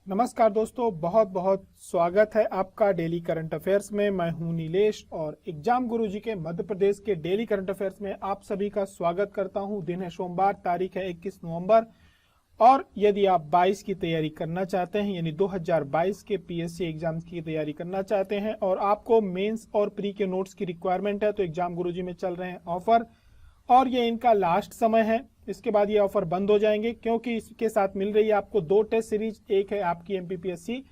नमस्कार दोस्तों, बहुत बहुत स्वागत है आपका डेली करंट अफेयर्स में। मैं हूं नीलेश और एग्जाम गुरुजी के मध्य प्रदेश के डेली करंट अफेयर्स में आप सभी का स्वागत करता हूं। दिन है सोमवार, तारीख है 21 नवंबर। और यदि आप 22 की तैयारी करना चाहते हैं, यानी 2022 के पीएससी एग्जाम की तैयारी करना चाहते हैं और आपको मेंस और प्री के नोट्स की रिक्वायरमेंट है, तो एग्जाम गुरुजी में चल रहे हैं ऑफर और ये इनका लास्ट समय है। इसके बाद ये ऑफर बंद हो जाएंगे, क्योंकि इसके साथ मिल रही है आपको 2 टेस्ट सीरीज। एक है आपकी एमपीपीएससी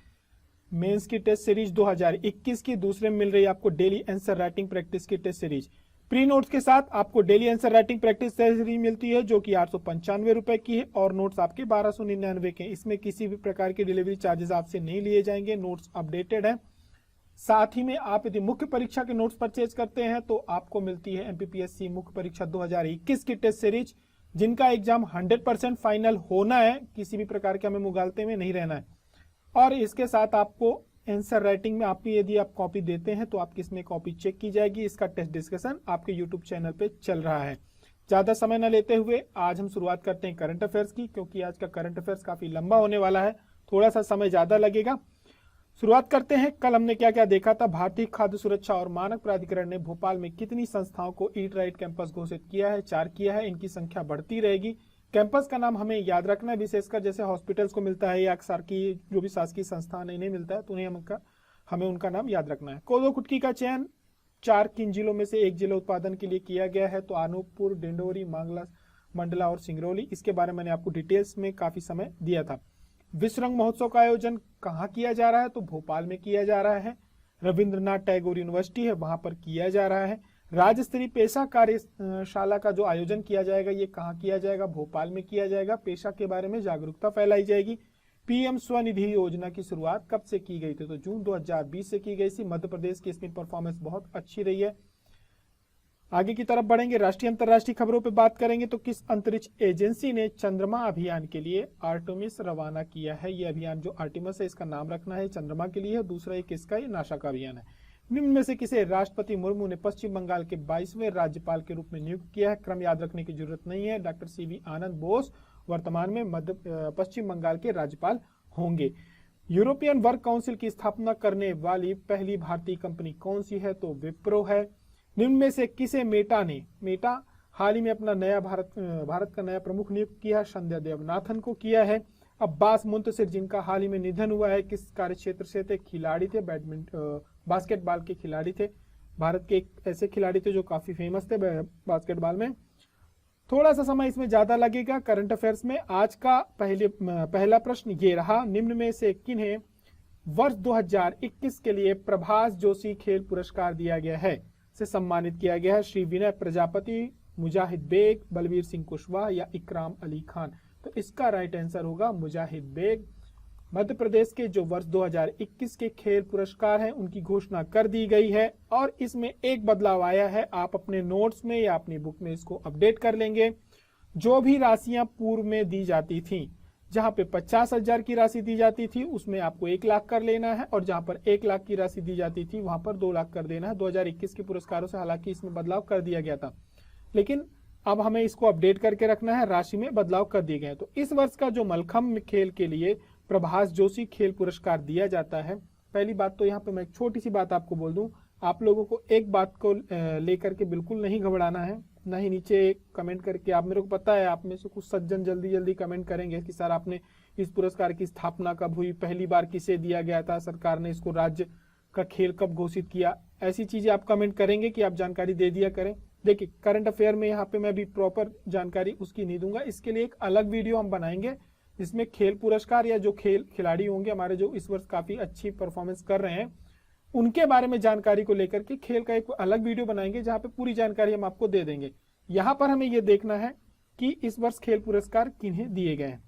मेंस की टेस्ट सीरीज 2021 की, दूसरे में मिल रही है आपको डेली आंसर राइटिंग प्रैक्टिस की टेस्ट सीरीज। प्री नोट्स के साथ आपको daily answer writing practice test series मिलती है, जो कि 895 रुपए की है, और नोट्स आपके 1299 के। इसमें किसी भी प्रकार के डिलीवरी चार्जेस आपसे नहीं लिए जाएंगे। नोट्स अपडेटेड है। साथ ही में आप यदि मुख्य परीक्षा के नोट्स परचेज करते हैं तो आपको मिलती है एमपीपीएससी मुख्य परीक्षा 2021 की टेस्ट सीरीज, जिनका एग्जाम 100% फाइनल होना है, किसी भी प्रकार के हमें मुगालते में नहीं रहना है। और इसके साथ आपको आंसर राइटिंग में आप यदि आप कॉपी देते हैं तो आपकी इसमें कॉपी चेक की जाएगी। इसका टेस्ट डिस्कशन आपके यूट्यूब चैनल पे चल रहा है। ज्यादा समय न लेते हुए आज हम शुरुआत करते हैं करंट अफेयर्स की, क्योंकि आज का करंट अफेयर्स काफी लंबा होने वाला है, थोड़ा सा समय ज्यादा लगेगा। शुरुआत करते हैं। कल हमने क्या क्या देखा था। भारतीय खाद्य सुरक्षा और मानक प्राधिकरण ने भोपाल में कितनी संस्थाओं को ईट राइट कैंपस घोषित किया है? 4 किया है। इनकी संख्या बढ़ती रहेगी। कैंपस का नाम हमें याद रखना है, विशेषकर जैसे हॉस्पिटल्स को मिलता है या सरकारी जो भी शासकीय संस्थान इन्हें मिलता है, तो उन्हें हमें उनका नाम याद रखना है। कोदो कुटकी का चयन 4 किन जिलों में से एक जिला उत्पादन के लिए किया गया है? तो अनूपपुर, डिंडोरी, मंडला और सिंगरौली। इसके बारे में मैंने आपको डिटेल्स में काफी समय दिया था। विश्व रंग महोत्सव का आयोजन कहाँ किया जा रहा है? तो भोपाल में किया जा रहा है। रविंद्रनाथ टैगोर यूनिवर्सिटी है, वहां पर किया जा रहा है। राज्य स्तरीय पेशा कार्यशाला का जो आयोजन किया जाएगा, ये कहाँ किया जाएगा? भोपाल में किया जाएगा। पेशा के बारे में जागरूकता फैलाई जाएगी। पीएम स्वनिधि योजना की शुरुआत कब से की गई थी? तो जून 2020 से की गई थी। मध्य प्रदेश की इसमें परफॉर्मेंस बहुत अच्छी रही है। आगे की तरफ बढ़ेंगे, राष्ट्रीय अंतर्राष्ट्रीय खबरों पे बात करेंगे। तो किस अंतरिक्ष एजेंसी ने चंद्रमा अभियान के लिए आर्टेमिस रवाना किया है? ये अभियान जो आर्टेमिस है, इसका नाम रखना है, चंद्रमा के लिए है। दूसरा एक किसका? ये नासा का अभियान है। निम्न में से किसे राष्ट्रपति मुर्मू ने पश्चिम बंगाल के 22वें राज्यपाल के रूप में नियुक्त किया है? क्रम याद रखने की जरूरत नहीं है। डॉक्टर सीवी आनंद बोस वर्तमान में पश्चिम बंगाल के राज्यपाल होंगे। यूरोपियन वर्क काउंसिल की स्थापना करने वाली पहली भारतीय कंपनी कौन सी है? तो विप्रो है। निम्न में से किसे मेटा हाल ही में अपना नया भारत का नया प्रमुख नियुक्त किया? संध्या देवनाथन को किया है। अब्बास मुंतशिर, जिनका हाल ही में निधन हुआ है, किस कार्य क्षेत्र से थे? खिलाड़ी थे, बास्केटबॉल के खिलाड़ी थे। भारत के एक ऐसे खिलाड़ी थे जो काफी फेमस थे बास्केटबॉल में। थोड़ा सा समय इसमें ज्यादा लगेगा करंट अफेयर्स में। आज का पहला प्रश्न ये रहा, निम्न में से किन्हें वर्ष 2021 के लिए प्रभास जोशी खेल पुरस्कार दिया गया है से सम्मानित किया गया है? श्री विनय प्रजापति, मुजाहिद बेग, बलबीर सिंह कुशवाहा या इकराम अली खान? तो इसका राइट आंसर होगा मुजाहिद बेग। मध्य प्रदेश के जो वर्ष 2021 के खेल पुरस्कार हैं, उनकी घोषणा कर दी गई है और इसमें एक बदलाव आया है। आप अपने नोट्स में या अपनी बुक में इसको अपडेट कर लेंगे। जो भी राशियां पूर्व में दी जाती थी, जहां पे 50,000 की राशि दी जाती थी, उसमें आपको 1 लाख कर लेना है, और जहां पर 1 लाख की राशि दी जाती थी, वहां पर 2 लाख कर देना है। 2021 के पुरस्कारों से हालांकि इसमें बदलाव कर दिया गया था, लेकिन अब हमें इसको अपडेट करके रखना है। राशि में बदलाव कर दिए गए। तो इस वर्ष का जो मलखम्ब खेल के लिए प्रभास जोशी खेल पुरस्कार दिया जाता है। पहली बात तो यहाँ पे मैं एक छोटी सी बात आपको बोल दूं, आप लोगों को एक बात को लेकर के बिल्कुल नहीं घबराना है, ना ही नीचे कमेंट करके। आप, मेरे को पता है आप में से कुछ सज्जन जल्दी जल्दी कमेंट करेंगे कि सर आपने इस पुरस्कार की स्थापना कब हुई, पहली बार किसे दिया गया था, सरकार ने इसको राज्य का खेल कब घोषित किया। ऐसी चीजें आप कमेंट करेंगे कि आप जानकारी दे दिया करें। देखिए, करंट अफेयर में यहाँ पे मैं भी प्रॉपर जानकारी उसकी नहीं दूंगा। इसके लिए एक अलग वीडियो हम बनाएंगे, जिसमें खेल पुरस्कार या जो खिलाड़ी होंगे हमारे, जो इस वर्ष काफी अच्छी परफॉर्मेंस कर रहे हैं, उनके बारे में जानकारी को लेकर के खेल का एक अलग वीडियो बनाएंगे, जहां पे पूरी जानकारी हम आपको दे देंगे। यहां पर हमें यह देखना है कि इस वर्ष खेल पुरस्कार किन्हें दिए गए हैं,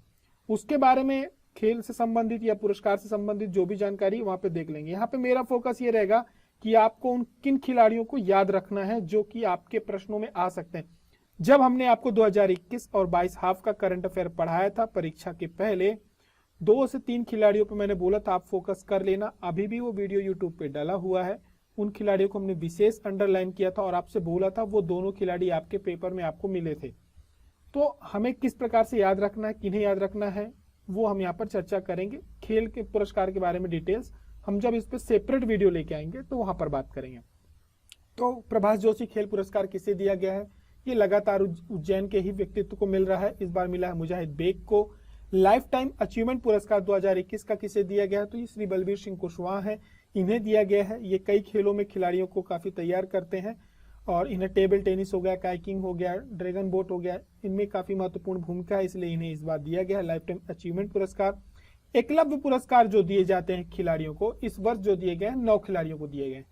उसके बारे में खेल से संबंधित या पुरस्कार से संबंधित जो भी जानकारी वहां पे देख लेंगे। यहाँ पे मेरा फोकस ये रहेगा कि आपको उन किन खिलाड़ियों को याद रखना है जो कि आपके प्रश्नों में आ सकते हैं। जब हमने आपको 2021 और 22 हाफ का करंट अफेयर पढ़ाया था परीक्षा के पहले, 2 से 3 खिलाड़ियों पे मैंने बोला था आप फोकस कर लेना। अभी भी वो वीडियो यूट्यूब पे डाला हुआ है। उन खिलाड़ियों को हमने विशेष अंडरलाइन किया था और आपसे बोला था वो दोनों खिलाड़ी आपके पेपर में आपको मिले थे। तो हमें किस प्रकार से याद रखना है, किन्हें याद रखना है, वो हम यहाँ पर चर्चा करेंगे। खेल के पुरस्कार के बारे में डिटेल्स हम जब इस पे सेपरेट वीडियो लेके आएंगे तो वहां पर बात करेंगे। तो प्रभाष जोशी खेल पुरस्कार किसे दिया गया है? ये लगातार उज्जैन के ही व्यक्तित्व को मिल रहा है। इस बार मिला है मुजाहिद बेग को। लाइफ टाइम अचीवमेंट पुरस्कार 2021 का किसे दिया गया है? तो ये श्री बलबीर सिंह कुशवाहा है, इन्हें दिया गया है। ये कई खेलों में खिलाड़ियों को काफी तैयार करते हैं और इन्हें टेबल टेनिस हो गया, काइकिंग हो गया, ड्रैगन बोट हो गया, इनमें काफी महत्वपूर्ण भूमिका है, इसलिए इन्हें इस बार दिया गया है लाइफ टाइम अचीवमेंट पुरस्कार। एकलव्य पुरस्कार जो दिए जाते हैं खिलाड़ियों को, इस वर्ष जो दिए गए हैं 9 खिलाड़ियों को दिए गए।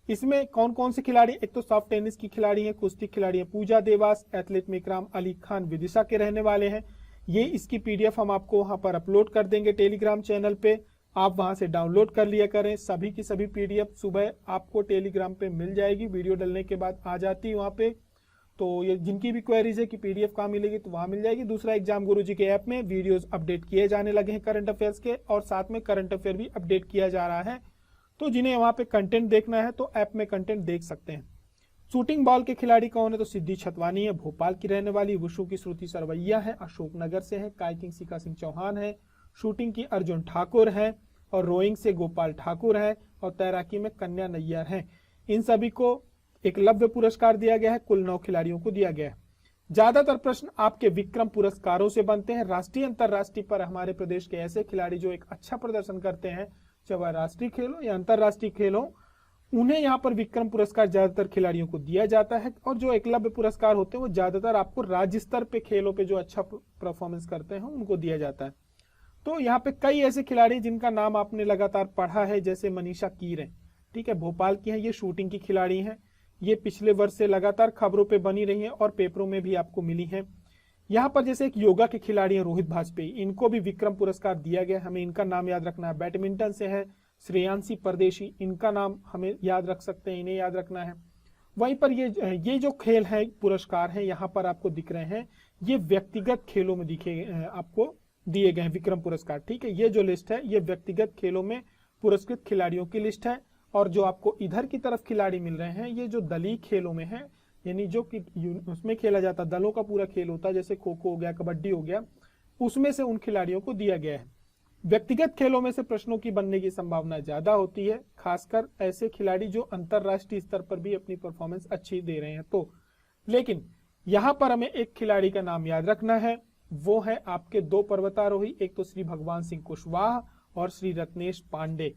इसमें कौन कौन से खिलाड़ी? एक तो सॉफ्ट टेनिस की खिलाड़ी है, कुश्ती खिलाड़ी है पूजा देवास, एथलीट में इकराम अली खान विदिशा के रहने वाले हैं। ये इसकी पीडीएफ हम आपको वहां पर अपलोड कर देंगे टेलीग्राम चैनल पे, आप वहां से डाउनलोड कर लिया करें। सभी की सभी पीडीएफ सुबह आपको टेलीग्राम पे मिल जाएगी, वीडियो डलने के बाद आ जाती है वहां पे। तो ये जिनकी भी क्वेरीज है कि पीडीएफ कहाँ मिलेगी, तो वहां मिल जाएगी। दूसरा, एग्जाम गुरुजी के ऐप में वीडियोस अपडेट किए जाने लगे हैं करंट अफेयर्स के, और साथ में करंट अफेयर भी अपडेट किया जा रहा है। तो जिन्हें वहां पे कंटेंट देखना है तो ऐप में कंटेंट देख सकते हैं। शूटिंग बॉल के खिलाड़ी कौन है? तो सिद्धि छतवानी है, भोपाल की रहने वाली। वुशु की श्रुति सरवैया है, अशोकनगर से है। काइकिंग शिखा सिंह चौहान है। शूटिंग की अर्जुन ठाकुर है, और रोइंग से गोपाल ठाकुर है, और तैराकी में कन्या नैयर है। इन सभी को एकलव्य पुरस्कार दिया गया है, कुल 9 खिलाड़ियों को दिया गया है। ज्यादातर प्रश्न आपके विक्रम पुरस्कारों से बनते हैं। राष्ट्रीय अंतरराष्ट्रीय पर हमारे प्रदेश के ऐसे खिलाड़ी जो एक अच्छा प्रदर्शन करते हैं, चाहे वह राष्ट्रीय खेल हो या अंतरराष्ट्रीय खेल हो, उन्हें यहाँ पर विक्रम पुरस्कार ज्यादातर खिलाड़ियों को दिया जाता है। और जो एकलव्य पुरस्कार होते हैं वो ज्यादातर आपको राज्य स्तर पे खेलों पे जो अच्छा परफॉर्मेंस करते हैं उनको दिया जाता है। तो यहाँ पे कई ऐसे खिलाड़ी जिनका नाम आपने लगातार पढ़ा है, जैसे मनीषा कीर है, ठीक है, भोपाल की है। ये शूटिंग की खिलाड़ी है, ये पिछले वर्ष से लगातार खबरों पे बनी रही है और पेपरों में भी आपको मिली है। यहाँ पर जैसे एक योगा के खिलाड़ी हैं रोहित भाजपेयी, इनको भी विक्रम पुरस्कार दिया गया, हमें इनका नाम याद रखना है। बैडमिंटन से है श्रेयांशी परदेशी, इनका नाम हमें याद रख सकते हैं, इन्हें याद रखना है। वहीं पर ये जो खेल है पुरस्कार है यहाँ पर आपको दिख रहे हैं, ये व्यक्तिगत खेलों में दिखे आपको दिए गए हैं विक्रम पुरस्कार, ठीक है। ये जो लिस्ट है ये व्यक्तिगत खेलों में पुरस्कृत खिलाड़ियों की लिस्ट है। और जो आपको इधर की तरफ खिलाड़ी मिल रहे हैं, ये जो दलीय खेलों में है, यानी जो कि उसमें खेला जाता, दलों का पूरा खेल होता है, जैसे खो खो हो गया, कबड्डी हो गया, उसमें से उन खिलाड़ियों को दिया गया है। व्यक्तिगत खेलों में से प्रश्नों की बनने की संभावना ज्यादा होती है, खासकर ऐसे खिलाड़ी जो अंतरराष्ट्रीय स्तर पर भी अपनी परफॉर्मेंस अच्छी दे रहे हैं। तो लेकिन यहाँ पर हमें एक खिलाड़ी का नाम याद रखना है, वो है आपके 2 पर्वतारोही, एक तो श्री भगवान सिंह कुशवाहा और श्री रत्नेश पांडे।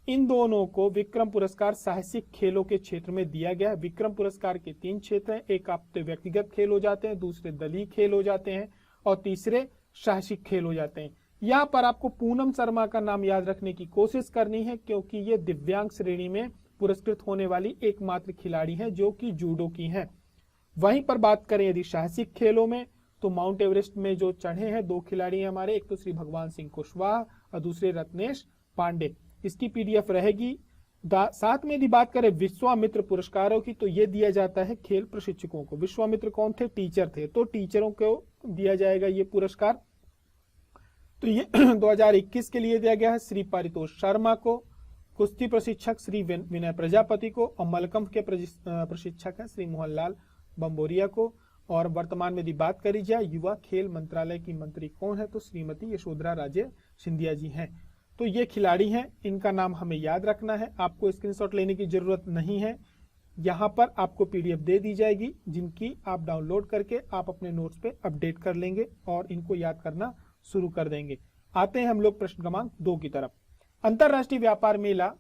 इन दोनों को विक्रम पुरस्कार साहसिक खेलों के क्षेत्र में दिया गया है। विक्रम पुरस्कार के 3 क्षेत्र हैं, एक आपके व्यक्तिगत खेल हो जाते हैं, दूसरे दलीय खेल हो जाते हैं, और तीसरे साहसिक खेल हो जाते हैं। यहाँ पर आपको पूनम शर्मा का नाम याद रखने की कोशिश करनी है, क्योंकि ये दिव्यांग श्रेणी में पुरस्कृत होने वाली एकमात्र खिलाड़ी है जो कि जूडो की है। वहीं पर बात करें यदि साहसिक खेलों में, तो माउंट एवरेस्ट में जो चढ़े हैं 2 खिलाड़ी हैं हमारे, एक तो श्री भगवान सिंह कुशवाहा और दूसरे रत्नेश पांडे। इसकी पीडीएफ रहेगी। साथ में यदि बात करें विश्वामित्र पुरस्कारों की, तो ये दिया जाता है खेल प्रशिक्षकों को। विश्वामित्र कौन थे? टीचर थे, तो टीचरों को दिया जाएगा ये पुरस्कार। तो ये 2021 के लिए दिया गया है श्री पारितोष शर्मा को, कुश्ती प्रशिक्षक श्री विनय प्रजापति को, और मलकंभ के प्रशिक्षक है श्री मोहनलाल बम्बोरिया को। और वर्तमान में यदि बात करी जाए युवा खेल मंत्रालय की मंत्री कौन है, तो श्रीमती यशोधरा राजे सिंधिया जी हैं। तो ये खिलाड़ी हैं, इनका नाम हमें याद रखना है। आपको स्क्रीनशॉट लेने की जरूरत नहीं है, यहाँ पर आपको पीडीएफ दे दी जाएगी, जिनकी आप डाउनलोड करके आप अपने नोट्स पे अपडेट कर लेंगे और इनको याद करना शुरू कर देंगे। आते हैं हम लोग प्रश्न क्रमांक 2 की तरफ। अंतरराष्ट्रीय व्यापार मेला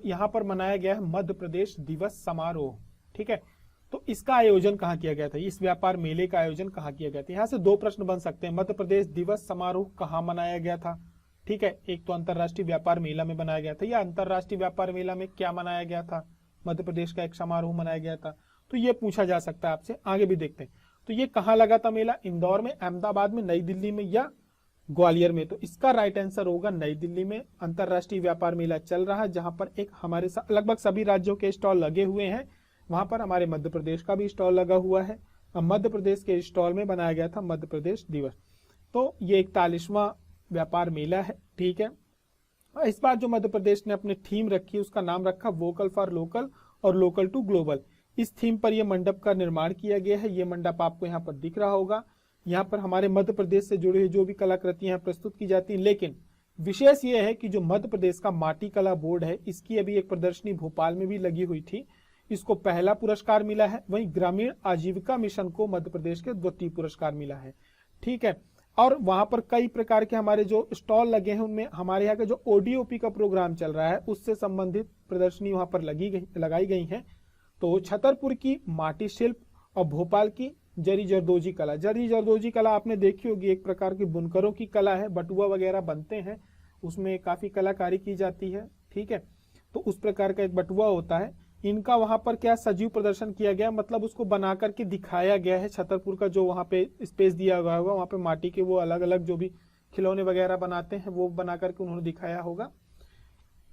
यहाँ पर मनाया गया है मध्य प्रदेश दिवस समारोह, ठीक है। तो इसका आयोजन कहाँ किया गया था? इस व्यापार मेले का आयोजन कहाँ किया गया था? यहाँ से 2 प्रश्न बन सकते हैं। मध्य प्रदेश दिवस समारोह कहाँ मनाया गया था, ठीक है। एक तो अंतरराष्ट्रीय व्यापार मेला में बनाया गया था, या अंतरराष्ट्रीय व्यापार मेला में क्या मनाया गया था? मध्य प्रदेश का एक समारोह मनाया गया था। तो ये पूछा जा सकता है आपसे। आगे भी देखते हैं। तो ये कहाँ लगा था मेला? इंदौर में, अहमदाबाद में, नई दिल्ली में या ग्वालियर में? तो इसका राइट आंसर होगा नई दिल्ली में अंतरराष्ट्रीय व्यापार मेला चल रहा है, जहां पर एक हमारे लगभग सभी राज्यों के स्टॉल लगे हुए हैं। वहां पर हमारे मध्य प्रदेश का भी स्टॉल लगा हुआ है। मध्य प्रदेश के स्टॉल में बनाया गया था मध्य प्रदेश दिवस। तो ये 41वां व्यापार मेला है, ठीक है। इस बार जो मध्य प्रदेश ने अपनी थीम रखी, उसका नाम रखा वोकल फॉर लोकल और लोकल टू ग्लोबल। इस थीम पर यह मंडप का निर्माण किया गया है। ये मंडप आपको यहाँ पर दिख रहा होगा। यहाँ पर हमारे मध्य प्रदेश से जुड़ी हुई जो भी कलाकृतियां प्रस्तुत की जाती हैं। लेकिन विशेष ये है कि जो मध्य प्रदेश का माटी कला बोर्ड है, इसकी अभी एक प्रदर्शनी भोपाल में भी लगी हुई थी, इसको पहला पुरस्कार मिला है। वहीं ग्रामीण आजीविका मिशन को मध्य प्रदेश के द्वितीय पुरस्कार मिला है। ठीक है, और वहां पर कई प्रकार के हमारे जो स्टॉल लगे हैं, उनमें हमारे यहाँ का जो ओडीओपी का प्रोग्राम चल रहा है उससे संबंधित प्रदर्शनी वहां पर लगाई गई है। तो छतरपुर की माटी शिल्प और भोपाल की जरी जरदोजी कला। जरी जरदोजी कला आपने देखी होगी, एक प्रकार की बुनकरों की कला है, बटुआ वगैरह बनते हैं, उसमें काफी कलाकारी की जाती है। ठीक है, तो उस प्रकार का एक बटुआ होता है। इनका वहां पर क्या सजीव प्रदर्शन किया गया, मतलब उसको बना करके दिखाया गया है। छतरपुर का जो वहां पे स्पेस दिया हुआ होगा, वहां पे माटी के वो अलग अलग जो भी खिलौने वगैरह बनाते हैं वो बना करके उन्होंने दिखाया होगा।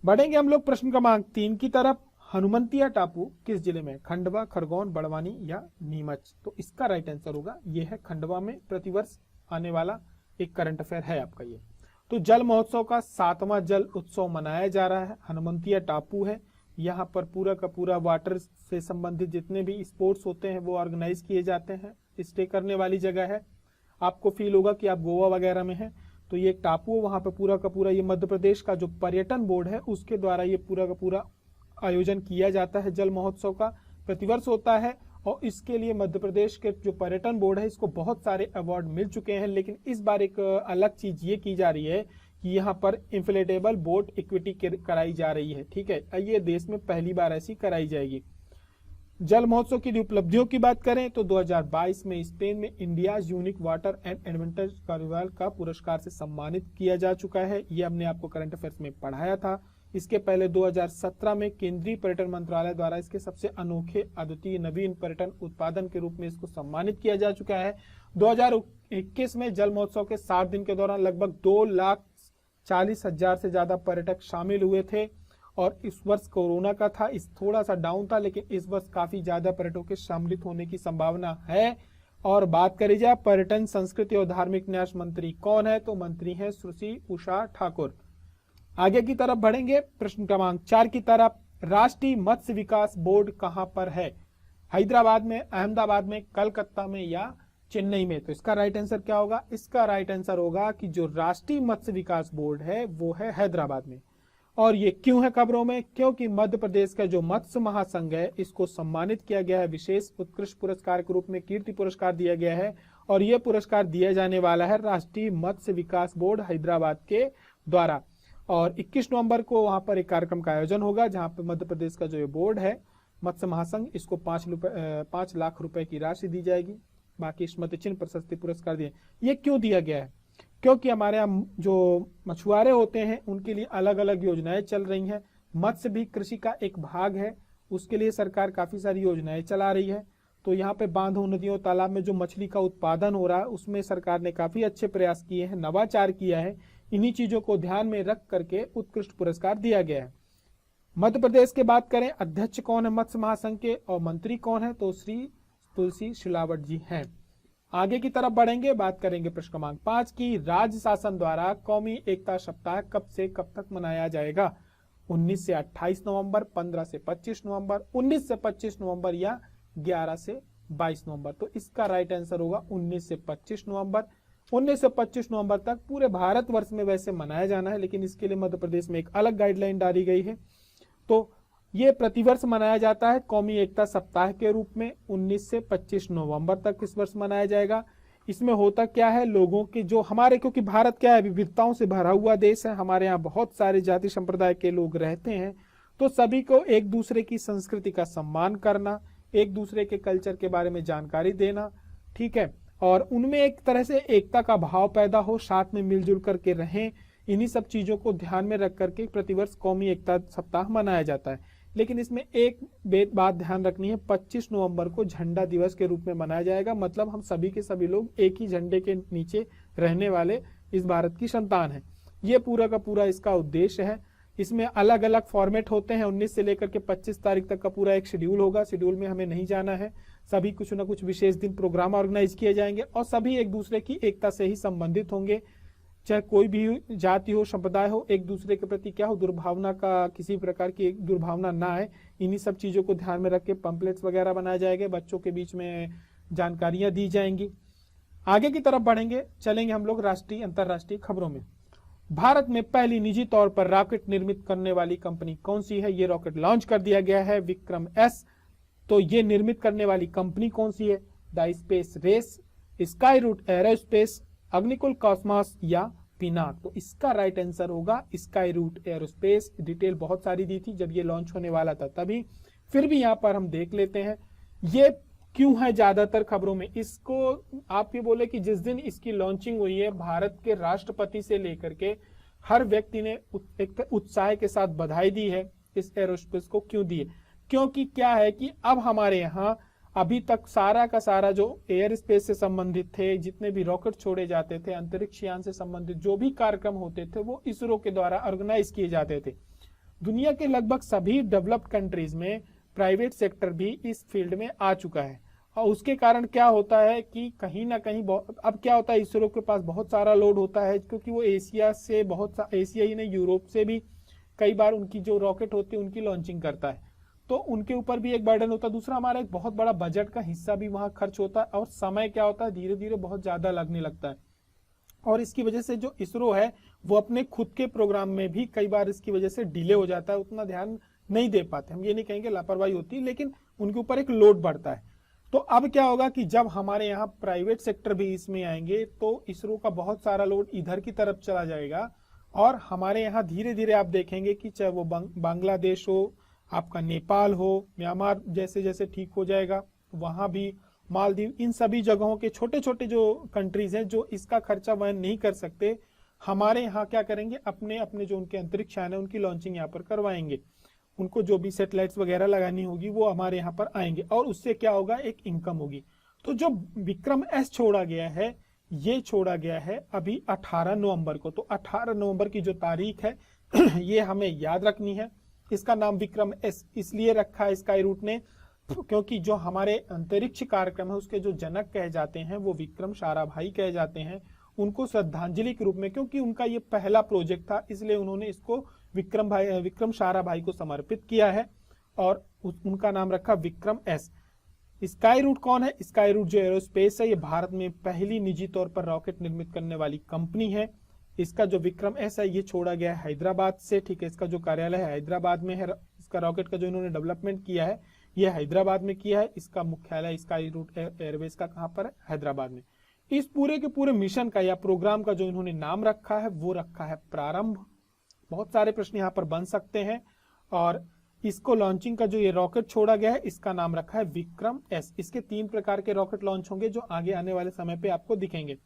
बढ़ेंगे हम लोग प्रश्न क्रमांक 3 की तरफ। हनुमंतिया टापू किस जिले में? खंडवा, खरगोन, बड़वानी या नीमच? तो इसका राइट आंसर होगा ये है खंडवा में। प्रतिवर्ष आने वाला एक करंट अफेयर है आपका ये। तो जल महोत्सव का 7वां जल उत्सव मनाया जा रहा है। हनुमंतिया टापू है, यहाँ पर पूरा का पूरा वाटर से संबंधित जितने भी स्पोर्ट्स होते हैं वो ऑर्गेनाइज किए जाते हैं। स्टे करने वाली जगह है, आपको फील होगा कि आप गोवा वगैरह में हैं। तो ये एक टापू, वहां पे पूरा का पूरा ये मध्य प्रदेश का जो पर्यटन बोर्ड है उसके द्वारा ये पूरा का पूरा आयोजन किया जाता है। जल महोत्सव का प्रतिवर्ष होता है और इसके लिए मध्य प्रदेश के जो पर्यटन बोर्ड है इसको बहुत सारे अवार्ड मिल चुके हैं। लेकिन इस बार एक अलग चीज ये की जा रही है कि यहाँ पर इंफ्लेटेबल बोट इक्विटी कराई जा रही है। ठीक है, ये देश में पहली बार ऐसी कराई जाएगी। जल महोत्सव की उपलब्धियों की बात करें तो 2022 में स्पेन में India unique water and adventure carnival का पुरस्कार से सम्मानित किया जा चुका है। ये हमने आपको करंट अफेयर्स में पढ़ाया था। इसके पहले 2017 में केंद्रीय पर्यटन मंत्रालय द्वारा इसके सबसे अनोखे अद्वितीय नवीन पर्यटन उत्पादन के रूप में इसको सम्मानित किया जा चुका है। 2021 में जल महोत्सव के 7 दिन के दौरान लगभग 2,40,000 से ज्यादा पर्यटक शामिल हुए थे और इस वर्ष कोरोना का था, इस थोड़ा सा डाउन था, लेकिन इस वर्ष काफी ज्यादा पर्यटकों के सम्मिलित होने की संभावना है। और बात करी जाए पर्यटन, संस्कृति और धार्मिक न्यास मंत्री कौन है, तो मंत्री है सुश्री उषा ठाकुर। आगे की तरफ बढ़ेंगे प्रश्न क्रमांक 4 की तरफ। राष्ट्रीय मत्स्य विकास बोर्ड कहां पर है? हैदराबाद में, अहमदाबाद में, कलकत्ता में या चेन्नई में? तो इसका राइट आंसर क्या होगा? इसका राइट आंसर होगा कि जो राष्ट्रीय मत्स्य विकास बोर्ड है वो है हैदराबाद में। और ये क्यों है खबरों में? क्योंकि मध्य प्रदेश का जो मत्स्य महासंघ है इसको सम्मानित किया गया है, विशेष उत्कृष्ट पुरस्कार के रूप में कीर्ति पुरस्कार दिया गया है। और ये पुरस्कार दिया जाने वाला है राष्ट्रीय मत्स्य विकास बोर्ड हैदराबाद के द्वारा। और 21 नवंबर को वहां पर एक कार्यक्रम का आयोजन होगा जहां पर मध्य प्रदेश का जो ये बोर्ड है मत्स्य महासंघ, इसको 5 लाख रुपए की राशि दी जाएगी। बाकी स्मृति चिन्ह, प्रशस्ति, पुरस्कार दिए। ये क्यों दिया गया है? क्योंकि हमारे यहाँ जो मछुआरे होते हैं उनके लिए अलग अलग योजनाएं चल रही हैं। मत्स्य भी कृषि का एक भाग है, उसके लिए सरकार काफी सारी योजनाएं चला रही है। तो यहाँ पे बांधों, नदियों, तालाब में जो मछली का उत्पादन हो रहा है उसमें सरकार ने काफी अच्छे प्रयास किए हैं, नवाचार किया है। इन्हीं चीजों को ध्यान में रख करके उत्कृष्ट पुरस्कार दिया गया है। मध्य प्रदेश की बात करें, अध्यक्ष कौन है मत्स्य महासंघ के और मंत्री कौन है, तो श्री तुलसी सिलावट जी हैं। आगे की तरफ बढ़ेंगे, बात करेंगे प्रश्न क्रमांक 5 की। राज्य शासन द्वारा कौमी एकता सप्ताह कब से कब तक मनाया जाएगा? 19 से 28 नवंबर, 15 से 25 नवंबर, 19 से 25 नवंबर या 11 से 22 नवंबर? तो इसका राइट आंसर होगा 19 से 25 नवंबर। 19 से 25 नवंबर तक पूरे भारतवर्ष में वैसे मनाया जाना है, लेकिन इसके लिए मध्य प्रदेश में एक अलग गाइडलाइन डाली गई है। तो ये प्रतिवर्ष मनाया जाता है कौमी एकता सप्ताह के रूप में। 19 से 25 नवंबर तक इस वर्ष मनाया जाएगा। इसमें होता क्या है, लोगों के जो हमारे, क्योंकि भारत क्या है, विविधताओं से भरा हुआ देश है, हमारे यहाँ बहुत सारे जाति संप्रदाय के लोग रहते हैं। तो सभी को एक दूसरे की संस्कृति का सम्मान करना, एक दूसरे के कल्चर के बारे में जानकारी देना, ठीक है, और उनमें एक तरह से एकता का भाव पैदा हो, साथ में मिलजुल करके रहें, इन्हीं सब चीजों को ध्यान में रख करके प्रतिवर्ष कौमी एकता सप्ताह मनाया जाता है। लेकिन इसमें एक बात ध्यान रखनी है, 25 नवंबर को झंडा दिवस के रूप में मनाया जाएगा। मतलब हम सभी के सभी लोग एक ही झंडे के नीचे रहने वाले इस भारत की संतान है। ये पूरा का पूरा इसका उद्देश्य है। इसमें अलग अलग फॉर्मेट होते हैं। 19 से लेकर के 25 तारीख तक का पूरा एक शेड्यूल होगा। शेड्यूल में हमें नहीं जाना है, सभी कुछ ना कुछ विशेष दिन प्रोग्राम ऑर्गेनाइज किए जाएंगे और सभी एक दूसरे की एकता से ही संबंधित होंगे। चाहे कोई भी जाति हो, संप्रदाय हो, एक दूसरे के प्रति क्या हो, दुर्भावना का, किसी प्रकार की दुर्भावना ना आए, इन्हीं सब चीजों को ध्यान में रख के पंपलेट्स वगैरह बनाए जाएंगे, बच्चों के बीच में जानकारियां दी जाएंगी। आगे की तरफ बढ़ेंगे, चलेंगे हम लोग राष्ट्रीय अंतरराष्ट्रीय खबरों में। भारत में पहली निजी तौर पर रॉकेट निर्मित करने वाली कंपनी कौन सी है? ये रॉकेट लॉन्च कर दिया गया है, विक्रम एस। तो ये निर्मित करने वाली कंपनी कौन सी है? The space race, Skyroot Aerospace, Agnikul Cosmos या पिनाक। तो इसका राइट आंसर होगा स्काई रूट एरोस्पेस। डिटेल बहुत सारी दी थी जब ये लॉन्च होने वाला था तभी, फिर भी यहाँ पर हम देख लेते हैं ये क्यों है ज्यादातर खबरों में। इसको आप ये बोले कि जिस दिन इसकी लॉन्चिंग हुई है, भारत के राष्ट्रपति से लेकर के हर व्यक्ति ने एक उत्साह के साथ बधाई दी है इस एरोस्पेस को। क्यों दी है? क्योंकि क्या है कि अब हमारे यहाँ अभी तक सारा का सारा जो एयर स्पेस से संबंधित थे, जितने भी रॉकेट छोड़े जाते थे, अंतरिक्ष यान से संबंधित जो भी कार्यक्रम होते थे, वो इसरो के द्वारा ऑर्गेनाइज किए जाते थे। दुनिया के लगभग सभी डेवलप्ड कंट्रीज में प्राइवेट सेक्टर भी इस फील्ड में आ चुका है। और उसके कारण क्या होता है कि कहीं ना कहीं अब क्या होता है, इसरो के पास बहुत सारा लोड होता है, क्योंकि वो एशिया से एशिया ही नहीं, यूरोप से भी कई बार उनकी जो रॉकेट होती है उनकी लॉन्चिंग करता है, तो उनके ऊपर भी एक बर्डन होता है। दूसरा, हमारा एक बहुत बड़ा बजट का हिस्सा भी वहां खर्च होता है, और समय क्या होता है, धीरे धीरे बहुत ज्यादा लगने लगता है। और इसकी वजह से जो इसरो है वो अपने खुद के प्रोग्राम में भी कई बार इसकी वजह से डिले हो जाता है, उतना ध्यान नहीं दे पाते। हम ये नहीं कहेंगे लापरवाही होती है, लेकिन उनके ऊपर एक लोड बढ़ता है। तो अब क्या होगा कि जब हमारे यहाँ प्राइवेट सेक्टर भी इसमें आएंगे तो इसरो का बहुत सारा लोड इधर की तरफ चला जाएगा, और हमारे यहाँ धीरे धीरे आप देखेंगे कि चाहे वो बांग्लादेश हो, आपका नेपाल हो, म्यांमार जैसे जैसे ठीक हो जाएगा, वहां भी मालदीव, इन सभी जगहों के छोटे छोटे जो कंट्रीज हैं जो इसका खर्चा वहन नहीं कर सकते, हमारे यहाँ क्या करेंगे, अपने अपने जो उनके अंतरिक्ष यान है उनकी लॉन्चिंग यहाँ पर करवाएंगे। उनको जो भी सैटेलाइट्स वगैरह लगानी होगी वो हमारे यहाँ पर आएंगे, और उससे क्या होगा, एक इनकम होगी। तो जो विक्रम एस छोड़ा गया है, ये छोड़ा गया है अभी 18 नवंबर को। तो 18 नवंबर की जो तारीख है ये हमें याद रखनी है। इसका नाम विक्रम एस इसलिए रखा है स्काई रूट ने, क्योंकि जो हमारे अंतरिक्ष कार्यक्रम है उसके जो जनक कहे जाते हैं वो विक्रम साराभाई कहे जाते हैं। उनको श्रद्धांजलि के रूप में, क्योंकि उनका ये पहला प्रोजेक्ट था, इसलिए उन्होंने इसको विक्रम साराभाई को समर्पित किया है, और उनका नाम रखा विक्रम एस। स्काई रूट कौन है? स्काई रूट जो एरोस्पेस है, ये भारत में पहली निजी तौर पर रॉकेट निर्मित करने वाली कंपनी है। इसका जो विक्रम एस है ये छोड़ा गया है हैदराबाद से, ठीक है। इसका जो कार्यालय है हैदराबाद में है। इसका रॉकेट का जो इन्होंने डेवलपमेंट किया है ये हैदराबाद में किया है। इसका मुख्यालय स्काई रूट एयरवेज का कहाँ पर है? हैदराबाद में। इस पूरे के पूरे मिशन का या प्रोग्राम का जो इन्होंने नाम रखा है वो रखा है प्रारंभ। बहुत सारे प्रश्न यहाँ पर बन सकते हैं, और इसको लॉन्चिंग का जो ये रॉकेट छोड़ा गया है इसका नाम रखा है विक्रम एस। इसके 3 प्रकार के रॉकेट लॉन्च होंगे जो आगे आने वाले समय पे आपको दिखेंगे।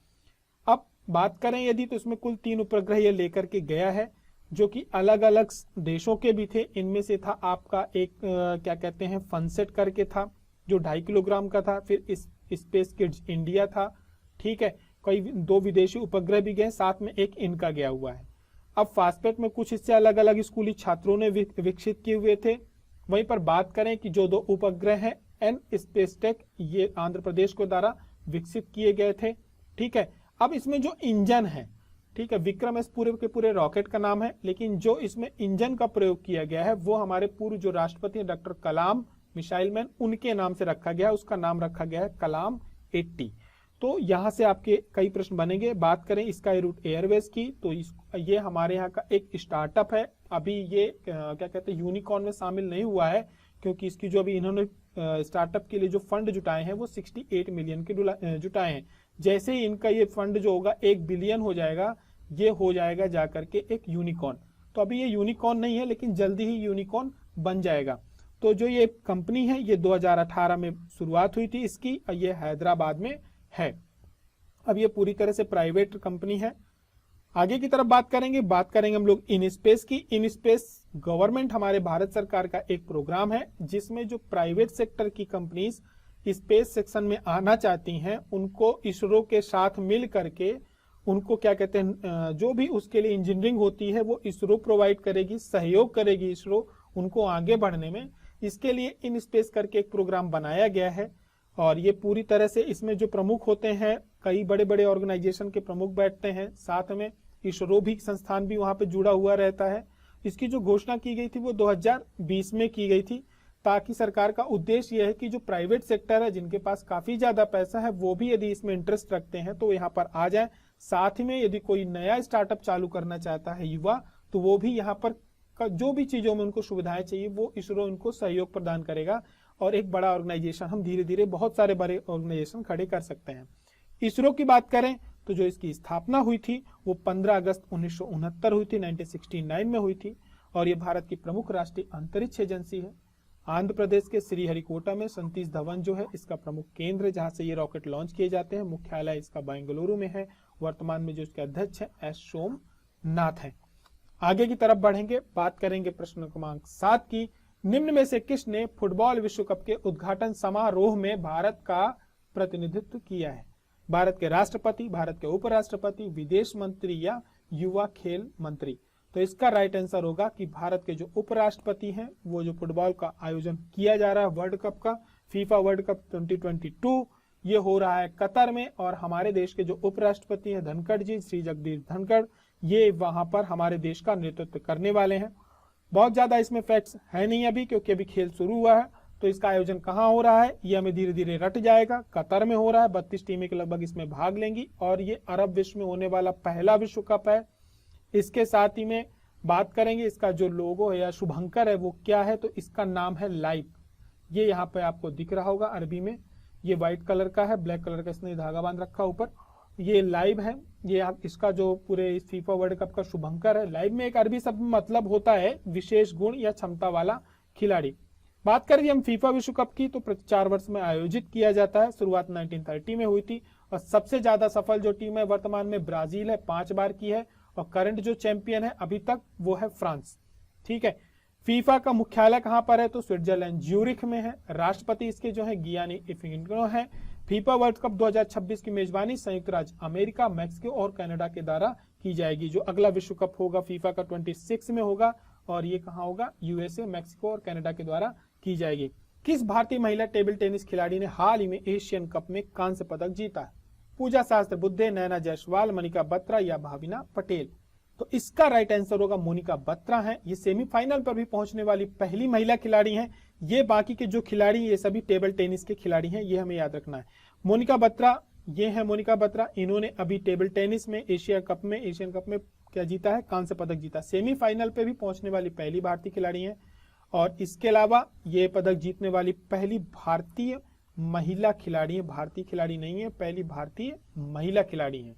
अब बात करें यदि, तो इसमें कुल 3 उपग्रह ये लेकर के गया है, जो कि अलग अलग देशों के भी थे। इनमें से था आपका एक क्या कहते हैं, फनसेट करके था जो 2.5 किलोग्राम का था। फिर स्पेस किड्स इंडिया था, ठीक है। कई 2 विदेशी उपग्रह भी गए, साथ में एक इनका गया हुआ है। अब फास्पेट में कुछ हिस्से अलग अलग स्कूली छात्रों ने विकसित किए हुए थे। वहीं पर बात करें कि जो 2 उपग्रह हैं एन स्पेस टेक, ये आंध्र प्रदेश के द्वारा विकसित किए गए थे, ठीक है। अब इसमें जो इंजन है, ठीक है, विक्रम एस पूरे के पूरे रॉकेट का नाम है, लेकिन जो इसमें इंजन का प्रयोग किया गया है वो हमारे पूर्व जो राष्ट्रपति डॉक्टर कलाम, मिसाइल मैन, उनके नाम से रखा गया है। उसका नाम रखा गया है कलाम 80। तो यहाँ से आपके कई प्रश्न बनेंगे। बात करें स्काई रूट एयरवेज की, तो ये हमारे यहाँ का एक स्टार्टअप है। अभी ये क्या कहते हैं, यूनिकॉर्न में शामिल नहीं हुआ है, क्योंकि इसकी जो अभी इन्होंने स्टार्टअप के लिए जो फंड जुटाए हैं वो 68 मिलियन के जुटाए हैं। जैसे ही इनका ये फंड जो होगा 1 बिलियन हो जाएगा, ये हो जाएगा जाकर के एक यूनिकॉर्न। तो अभी ये यूनिकॉर्न नहीं है, लेकिन जल्दी ही यूनिकॉर्न बन जाएगा। तो जो ये कंपनी है ये 2018 में शुरुआत हुई थी इसकी, और ये हैदराबाद में है। अब ये पूरी तरह से प्राइवेट कंपनी है। आगे की तरफ बात करेंगे हम लोग इन स्पेस की। इन स्पेस गवर्नमेंट, हमारे भारत सरकार का एक प्रोग्राम है जिसमें जो प्राइवेट सेक्टर की कंपनीज स्पेस सेक्शन में आना चाहती हैं उनको इसरो के साथ मिल करके उनको क्या कहते हैं, जो भी उसके लिए इंजीनियरिंग होती है वो इसरो प्रोवाइड करेगी, सहयोग करेगी इसरो उनको आगे बढ़ने में। इसके लिए इन स्पेस करके एक प्रोग्राम बनाया गया है, और ये पूरी तरह से इसमें जो प्रमुख होते हैं, कई बड़े बड़े ऑर्गेनाइजेशन के प्रमुख बैठते हैं, साथ में इसरो भी संस्थान भी वहां पे जुड़ा हुआ रहता है। इसकी जो घोषणा की गई थी वो 2020 में की गई थी, ताकि सरकार का उद्देश्य यह है कि जो प्राइवेट सेक्टर है, जिनके पास काफी ज्यादा पैसा है, वो भी यदि इसमें इंटरेस्ट रखते हैं तो यहाँ पर आ जाए। साथ ही में यदि कोई नया स्टार्टअप चालू करना चाहता है युवा, तो वो भी यहाँ पर जो भी चीजों में उनको सुविधाएं चाहिए वो इसरो उनको सहयोग प्रदान करेगा और एक बड़ा ऑर्गेनाइजेशन, हम धीरे धीरे बहुत सारे बड़े ऑर्गेनाइजेशन खड़े कर सकते हैं। इसरो की बात करें तो जो इसकी स्थापना हुई थी वो 15 अगस्त 1969 हुई थी, 1969 में हुई थी, और ये भारत की प्रमुख राष्ट्रीय अंतरिक्ष एजेंसी है। आंध्र प्रदेश के श्रीहरिकोटा में सतीश धवन जो है इसका प्रमुख केंद्र है, जहां से ये रॉकेट लॉन्च किए जाते हैं। मुख्यालय इसका बेंगलुरु में है। वर्तमान में जो इसके अध्यक्ष है एस सोमनाथ है। आगे की तरफ बढ़ेंगे, बात करेंगे प्रश्न क्रमांक 7 की। निम्न में से किसने फुटबॉल विश्व कप के उद्घाटन समारोह में भारत का प्रतिनिधित्व किया है? भारत के राष्ट्रपति, भारत के उपराष्ट्रपति, विदेश मंत्री या युवा खेल मंत्री? तो इसका राइट आंसर होगा कि भारत के जो उपराष्ट्रपति हैं वो जो फुटबॉल का आयोजन किया जा रहा है वर्ल्ड कप का, फीफा वर्ल्ड कप 2022, ये हो रहा है कतर में, और हमारे देश के जो उपराष्ट्रपति हैं धनखड़ जी, श्री जगदीप धनखड़, ये वहां पर हमारे देश का नेतृत्व करने वाले हैं। बहुत ज्यादा इसमें फैक्ट्स है नहीं अभी, क्योंकि अभी खेल शुरू हुआ है। तो इसका आयोजन कहाँ हो रहा है ये हमें धीरे धीरे रट जाएगा। कतर में हो रहा है, 32 टीमें के लगभग इसमें भाग लेंगी, और ये अरब विश्व में होने वाला पहला विश्व कप है। इसके साथ ही में बात करेंगे इसका जो लोगो है या शुभंकर है वो क्या है, तो इसका नाम है लाइव। ये यहाँ पे आपको दिख रहा होगा अरबी में, ये व्हाइट कलर का है, ब्लैक कलर का इसने धागा बांध रखा ऊपर, ये लाइव है। ये इसका जो पूरे फीफा वर्ल्ड कप का शुभंकर है। लाइव में एक अरबी शब्द मतलब होता है विशेष गुण या क्षमता वाला खिलाड़ी। बात करें हम फीफा विश्व कप की, तो प्रति 4 वर्ष में आयोजित किया जाता है। शुरुआत 1930 में हुई थी, और सबसे ज्यादा सफल जो टीम है वर्तमान में ब्राजील है, 5 बार की है, और करंट जो चैंपियन है अभी तक वो है फ्रांस। ठीक है। फीफा का मुख्यालय कहां पर है, तो स्विट्जरलैंड ज्यूरिख में है। राष्ट्रपति इसके जो है गियानी इन्फेंटिनो है। फीफा वर्ल्ड कप 2026 की मेजबानी संयुक्त राज्य अमेरिका, मैक्सिको और कनाडा के द्वारा की जाएगी। जो अगला विश्व कप होगा फीफा का 26 में होगा, और ये कहां होगा, यूएसए, मैक्सिको और कनाडा के द्वारा की जाएगी। किस भारतीय महिला टेबल टेनिस खिलाड़ी ने हाल ही में एशियन कप में कांस्य पदक जीता है? पूजा शास्त्र बुद्धे, नैना जायसवाल, मनिका बत्रा या भाविना पटेल? तो इसका राइट आंसर होगा मोनिका बत्रा है। ये सेमीफाइनल पर भी पहुंचने वाली पहली महिला खिलाड़ी हैं। ये बाकी के जो खिलाड़ी ये सभी टेबल टेनिस के खिलाड़ी हैं, ये हमें याद रखना है। मोनिका बत्रा, ये है मोनिका बत्रा, इन्होंने अभी टेबल टेनिस में एशियन कप में क्या जीता है, कांस्य पदक जीता। सेमीफाइनल पे भी पहुंचने वाली पहली भारतीय खिलाड़ी है, और इसके अलावा ये पदक जीतने वाली पहली भारतीय महिला खिलाड़ी है। भारतीय खिलाड़ी नहीं है, पहली भारतीय महिला खिलाड़ी है।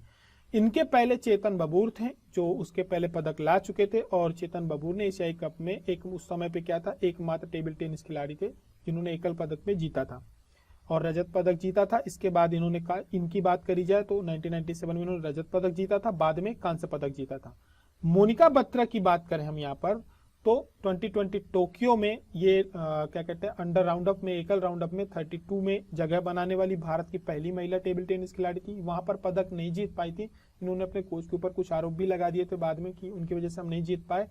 इनके पहले चेतन बबूर थे जो उसके पहले पदक ला चुके थे, और चेतन बबूर ने एशियाई कप में एक उस समय पे क्या था, एकमात्र टेबल टेनिस खिलाड़ी थे जिन्होंने एकल पदक में जीता था और रजत पदक जीता था। इसके बाद इन्होंने इनकी बात करी जाए तो 1997 में इन्होंने रजत पदक जीता था, बाद में कांस्य पदक जीता था। मोनिका बत्रा की बात करें हम यहाँ पर, तो 2020 टोक्यो में ये क्या कहते हैं, अंडर राउंड अप में, एकल राउंड अप में 32 में जगह बनाने वाली भारत की पहली महिला टेबल टेनिस खिलाड़ी थी। वहां पर पदक नहीं जीत पाई थी। इन्होंने अपने कोच के ऊपर कुछ आरोप भी लगा दिए थे बाद में कि उनकी वजह से हम नहीं जीत पाए।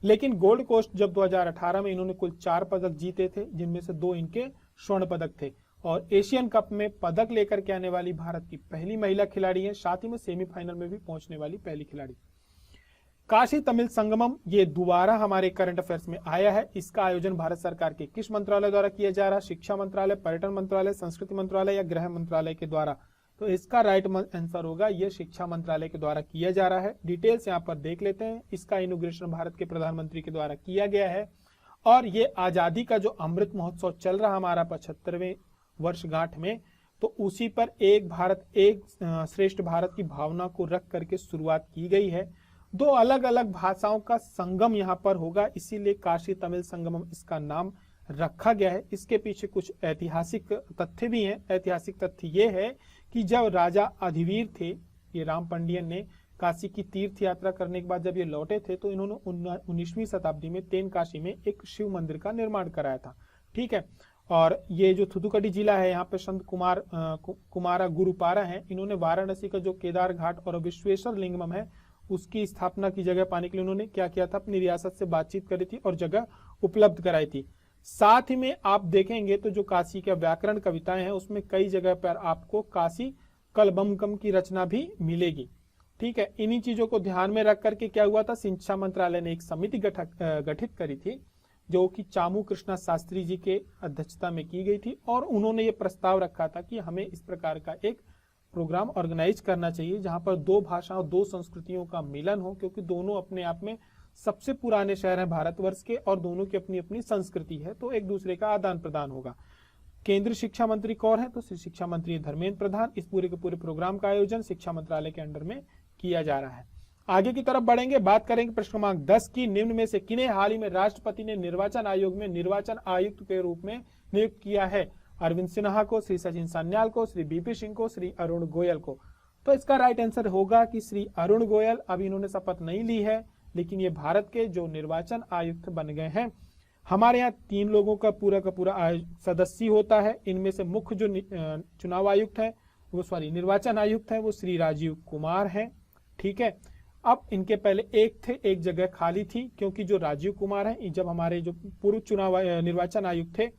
लेकिन गोल्ड कोस्ट जब 2018 में इन्होंने कुल 4 पदक जीते थे, जिनमें से 2 इनके स्वर्ण पदक थे, और एशियन कप में पदक लेकर के आने वाली भारत की पहली महिला खिलाड़ी है। साथ ही में सेमीफाइनल में भी पहुंचने वाली पहली खिलाड़ी। काशी तमिल संगमम ये दोबारा हमारे करंट अफेयर्स में आया है। इसका आयोजन भारत सरकार के किस मंत्रालय द्वारा किया जा रहा है? शिक्षा मंत्रालय, पर्यटन मंत्रालय, संस्कृति मंत्रालय या गृह मंत्रालय के द्वारा? तो इसका राइट आंसर होगा ये शिक्षा मंत्रालय के द्वारा किया जा रहा है। डिटेल्स यहाँ पर देख लेते हैं। इसका इनॉग्रेशन भारत के प्रधानमंत्री के द्वारा किया गया है, और ये आजादी का जो अमृत महोत्सव चल रहा हमारा 75वें वर्षगांठ में, तो उसी पर एक भारत एक श्रेष्ठ भारत की भावना को रख करके शुरुआत की गई है। 2 अलग अलग भाषाओं का संगम यहाँ पर होगा, इसीलिए काशी तमिल संगमम इसका नाम रखा गया है। इसके पीछे कुछ ऐतिहासिक तथ्य भी हैं। ऐतिहासिक तथ्य ये है कि जब राजा अधिवीर थे, ये राम पंडियन ने काशी की तीर्थ यात्रा करने के बाद जब ये लौटे थे, तो इन्होंने 19वीं शताब्दी में तेनकाशी में एक शिव मंदिर का निर्माण कराया था। ठीक है। और ये जो थुथुकडी जिला है, यहाँ पे संत कुमारा गुरुपारा है, इन्होंने वाराणसी का जो केदार घाट और विश्वेश्वर लिंगम है उसकी स्थापना की जगह पाने के लिए उन्होंने क्या किया था, अपनी रियासत से बातचीत करी थी और जगह उपलब्ध कराई थी। साथ ही में आप देखेंगे तो जो काशी के व्याकरण कविताएं हैं उसमें कई जगह पर आपको काशी कलबमकम की रचना भी मिलेगी। ठीक है। इन्हीं चीजों को ध्यान में रख करके क्या हुआ था, शिक्षा मंत्रालय ने एक समिति गठित करी थी जो कि चामू कृष्णा शास्त्री जी के अध्यक्षता में की गई थी, और उन्होंने ये प्रस्ताव रखा था कि हमें इस प्रकार का एक प्रोग्राम ऑर्गेनाइज करना चाहिए जहां पर दो भाषाओं, दो संस्कृतियों का मिलन हो, क्योंकि दोनों अपने आप में सबसे पुराने शहर हैं भारतवर्ष के और दोनों की अपनी अपनी संस्कृति है, तो एक दूसरे का आदान प्रदान होगा। केंद्रीय शिक्षा मंत्री कौन है? तो शिक्षा मंत्री धर्मेंद्र प्रधान। इस पूरे के पूरे प्रोग्राम का आयोजन शिक्षा मंत्रालय के अंडर में किया जा रहा है। आगे की तरफ बढ़ेंगे, बात करेंगे प्रश्न क्रमांक 10 की। निम्न में से किन्हें हाल ही में राष्ट्रपति ने निर्वाचन आयोग में निर्वाचन आयुक्त के रूप में नियुक्त किया है? अरविंद सिन्हा को, श्री सचिन सान्याल को, श्री बीपी सिंह को, श्री अरुण गोयल को। तो इसका राइट आंसर होगा कि श्री अरुण गोयल। अभी इन्होंने शपथ नहीं ली है, लेकिन ये भारत के जो निर्वाचन आयुक्त बन गए हैं। हमारे यहाँ 3 लोगों का पूरा सदस्य होता है। इनमें से मुख्य जो चुनाव आयुक्त है निर्वाचन आयुक्त है वो श्री राजीव कुमार है। ठीक है, अब इनके पहले एक थे, एक जगह खाली थी, क्योंकि जो राजीव कुमार है, जब हमारे जो पूर्व चुनाव निर्वाचन आयुक्त थे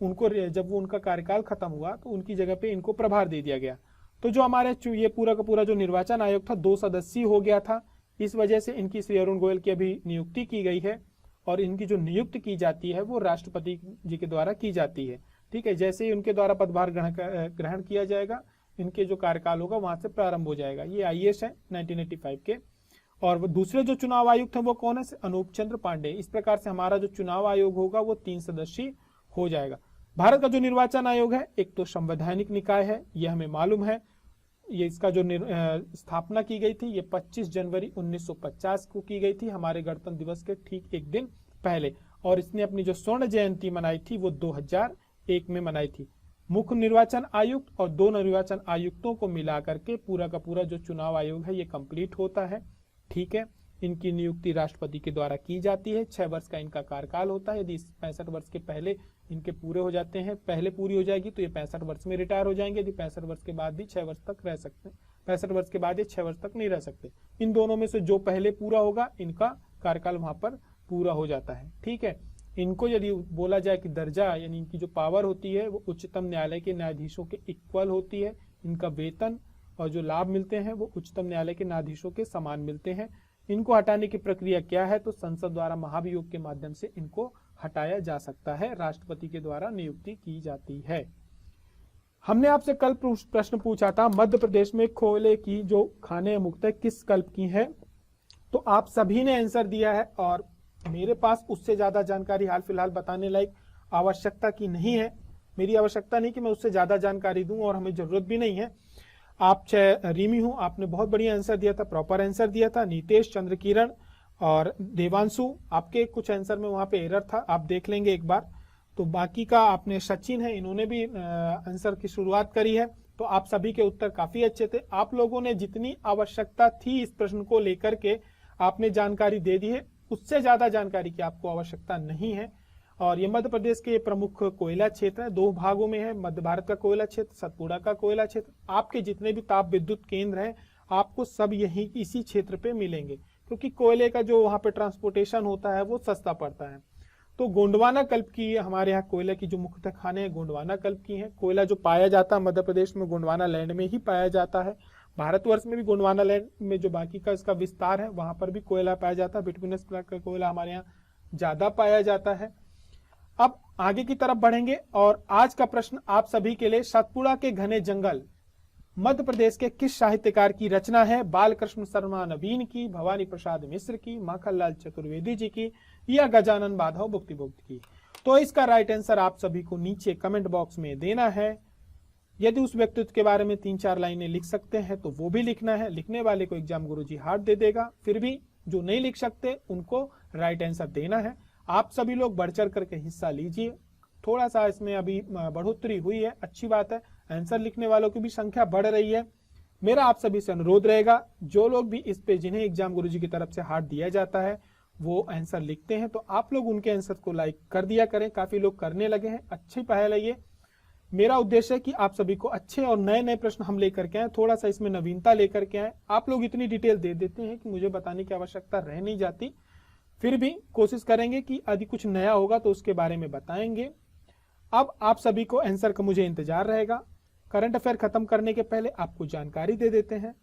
उनको जब वो उनका कार्यकाल खत्म हुआ तो उनकी जगह पे इनको प्रभार दे दिया गया। तो जो हमारे ये पूरा का पूरा जो निर्वाचन आयोग था 2 सदस्यीय हो गया था। इस वजह से इनकी श्री अरुण गोयल की अभी नियुक्ति की गई है, और इनकी जो नियुक्ति की जाती है वो राष्ट्रपति जी के द्वारा की जाती है। ठीक है, जैसे ही उनके द्वारा पदभार ग्रहण किया जाएगा, इनके जो कार्यकाल होगा वहां से प्रारंभ हो जाएगा। ये आईएएस है 1985 के। और वो दूसरे जो चुनाव आयुक्त है वो कौन है? अनूप चंद्र पांडे। इस प्रकार से हमारा जो चुनाव आयोग होगा वो 3 सदस्यीय हो जाएगा। भारत का जो निर्वाचन आयोग है एक तो संवैधानिक निकाय है, ये हमें मालूम है। ये इसका जो स्थापना की गई थी ये 25 जनवरी 1950 को की गई थी, हमारे गणतंत्र दिवस के ठीक एक दिन पहले। और इसने अपनी जो स्वर्ण जयंती मनाई थी वो 2001 में मनाई थी। मुख्य निर्वाचन आयुक्त और 2 निर्वाचन आयुक्तों को मिला करके पूरा का पूरा जो चुनाव आयोग है ये कंप्लीट होता है। ठीक है, इनकी नियुक्ति राष्ट्रपति के द्वारा की जाती है। 6 वर्ष का इनका कार्यकाल होता है। यदि 65 वर्ष के पहले इनके पूरे हो जाते हैं, पहले पूरी हो जाएगी तो ये 65 वर्ष में रिटायर हो जाएंगे। यदि 65 वर्ष के बाद भी 6 वर्ष तक रह सकते हैं, 65 वर्ष के बाद ये 6 वर्ष तक नहीं रह सकते। इन दोनों में से जो पहले पूरा होगा इनका कार्यकाल वहां पर पूरा हो जाता है। ठीक है, इनको यदि बोला जाए कि दर्जा यानी इनकी जो पावर होती है वो उच्चतम न्यायालय के न्यायाधीशों के इक्वल होती है। इनका वेतन और जो लाभ मिलते हैं वो उच्चतम न्यायालय के न्यायाधीशों के समान मिलते हैं। इनको हटाने की प्रक्रिया क्या है? तो संसद द्वारा महाभियोग के माध्यम से इनको हटाया जा सकता है, राष्ट्रपति के द्वारा नियुक्ति की जाती है। हमने आपसे कल प्रश्न पूछा था मध्य प्रदेश में कोयले की जो खाने मुक्त है किस कल्प की है, तो आप सभी ने आंसर दिया है, और मेरे पास उससे ज्यादा जानकारी हाल फिलहाल बताने लायक आवश्यकता की नहीं है। मेरी आवश्यकता नहीं कि मैं उससे ज्यादा जानकारी दूं, और हमें जरूरत भी नहीं है। आप रीमी हूं, आपने बहुत बढ़िया आंसर दिया था, प्रॉपर आंसर दिया था। नीतेश, चंद्र किरण और देवांशु, आपके कुछ आंसर में वहां पे एरर था, आप देख लेंगे एक बार। तो बाकी का आपने सचिन है, इन्होंने भी आंसर की शुरुआत करी है। तो आप सभी के उत्तर काफी अच्छे थे। आप लोगों ने जितनी आवश्यकता थी इस प्रश्न को लेकर के आपने जानकारी दे दी है, उससे ज्यादा जानकारी की आपको आवश्यकता नहीं है। और ये मध्य प्रदेश के प्रमुख कोयला क्षेत्र है, 2 भागों में है, मध्य भारत का कोयला क्षेत्र, सतपुड़ा का कोयला क्षेत्र। आपके जितने भी ताप विद्युत केंद्र हैं आपको सब यही इसी क्षेत्र पे मिलेंगे, क्योंकि कोयले का जो वहां पे ट्रांसपोर्टेशन होता है वो सस्ता पड़ता है। तो गोंडवाना कल्प की हमारे यहाँ कोयला की जो मुख्यतः खाने हैं गोंडवाना कल्प की हैं। कोयला जो पाया जाता है मध्य प्रदेश में गोंडवाना लैंड में ही पाया जाता है। भारतवर्ष में भी गोंडवाना लैंड में जो बाकी का इसका विस्तार है वहां पर भी कोयला पाया जाता है। बिटुमिनस का कोयला हमारे यहाँ ज्यादा पाया जाता है। अब आगे की तरफ बढ़ेंगे, और आज का प्रश्न आप सभी के लिए, सतपुड़ा के घने जंगल मध्य प्रदेश के किस साहित्यकार की रचना है? बालकृष्ण शर्मा नवीन की, भवानी प्रसाद मिश्र की, माखनलाल चतुर्वेदी जी की, या गजानन माधव बुक्तिबोध की? तो इसका राइट आंसर आप सभी को नीचे कमेंट बॉक्स में देना है। यदि उस व्यक्तित्व के बारे में 3-4 लाइनें लिख सकते हैं तो वो भी लिखना है। लिखने वाले को एग्जाम गुरुजी हार्ट दे देगा। फिर भी जो नहीं लिख सकते उनको राइट आंसर देना है। आप सभी लोग बढ़ चढ़ करके हिस्सा लीजिए। थोड़ा सा इसमें अभी बढ़ोतरी हुई है, अच्छी बात है। आंसर लिखने वालों की भी संख्या बढ़ रही है। मेरा आप सभी से अनुरोध रहेगा, जो लोग भी इस पे जिन्हें एग्जाम गुरुजी की तरफ से हार्ट दिया जाता है वो आंसर लिखते हैं, तो आप लोग उनके आंसर को लाइक कर दिया करें। काफी लोग करने लगे हैं, अच्छी पहल है ये। मेरा उद्देश्य है कि आप सभी को अच्छे और नए नए प्रश्न हम लेकर के आए, थोड़ा सा इसमें नवीनता लेकर के आए। आप लोग इतनी डिटेल दे देते हैं कि मुझे बताने की आवश्यकता रह नहीं जाती। फिर भी कोशिश करेंगे कि यदि कुछ नया होगा तो उसके बारे में बताएंगे। अब आप सभी को आंसर का मुझे इंतजार रहेगा। करंट अफेयर खत्म करने के पहले आपको जानकारी दे देते हैं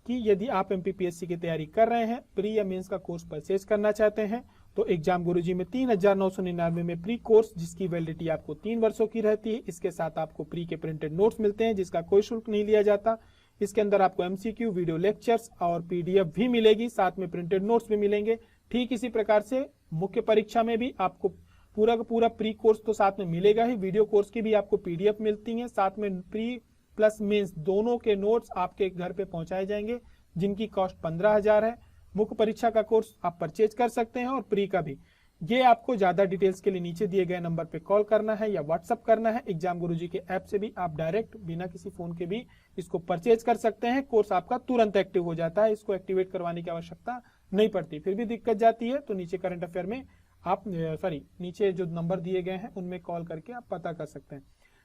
कि यदि आप एमपीपीएससी की तैयारी कर रहे हैं, प्री या मेंस का कोर्स परचेज करना चाहते हैं, तो एग्जाम गुरुजी में 3,999 में प्री कोर्स जिसकी वैलिडिटी आपको 3 वर्षों की रहती है। इसके साथ आपको प्री के प्रिंटेड नोट्स मिलते हैं जिसका कोई शुल्क नहीं लिया जाता। इसके अंदर आपको एमसीक्यू, वीडियो लेक्चर्स और पीडीएफ भी मिलेगी, साथ में प्रिंटेड नोट्स भी मिलेंगे। ठीक इसी प्रकार से मुख्य परीक्षा में भी आपको पूरा का पूरा प्री कोर्स तो साथ में मिलेगा ही, वीडियो कोर्स की भी आपको पीडीएफ मिलती है, साथ में प्री प्लस मेंस दोनों के नोट्स आपके घर पे पहुंचाए जाएंगे जिनकी कॉस्ट 15,000 है। मुख्य परीक्षा का कोर्स आप परचेज कर सकते हैं और प्री का भी। ये आपको ज्यादा डिटेल्स के लिए नीचे दिए गए नंबर पे कॉल करना है या व्हाट्सअप करना है। एग्जाम गुरुजी के ऐप से भी आप डायरेक्ट बिना किसी फोन के भी इसको परचेज कर सकते हैं। कोर्स आपका तुरंत एक्टिव हो जाता है, इसको एक्टिवेट करवाने की आवश्यकता नहीं पड़ती। फिर भी दिक्कत जाती है तो नीचे करंट अफेयर में आप नीचे जो नंबर दिए गए हैं उनमें कॉल करके आप पता कर सकते हैं।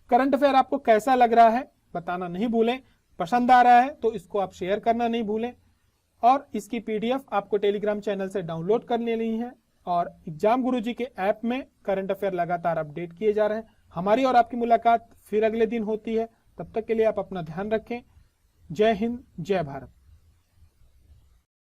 करंट अफेयर आपको कैसा लग रहा है बताना नहीं भूलें। पसंद आ रहा है तो इसको आप शेयर करना नहीं भूलें और इसकी पीडीएफ आपको टेलीग्राम चैनल से डाउनलोड कर लेनी है। और एग्जाम गुरुजी के ऐप में करंट अफेयर लगातार अपडेट किए जा रहे हैं। हमारी और आपकी मुलाकात फिर अगले दिन होती है। तब तक के लिए आप अपना ध्यान रखें। जय हिंद, जय भारत।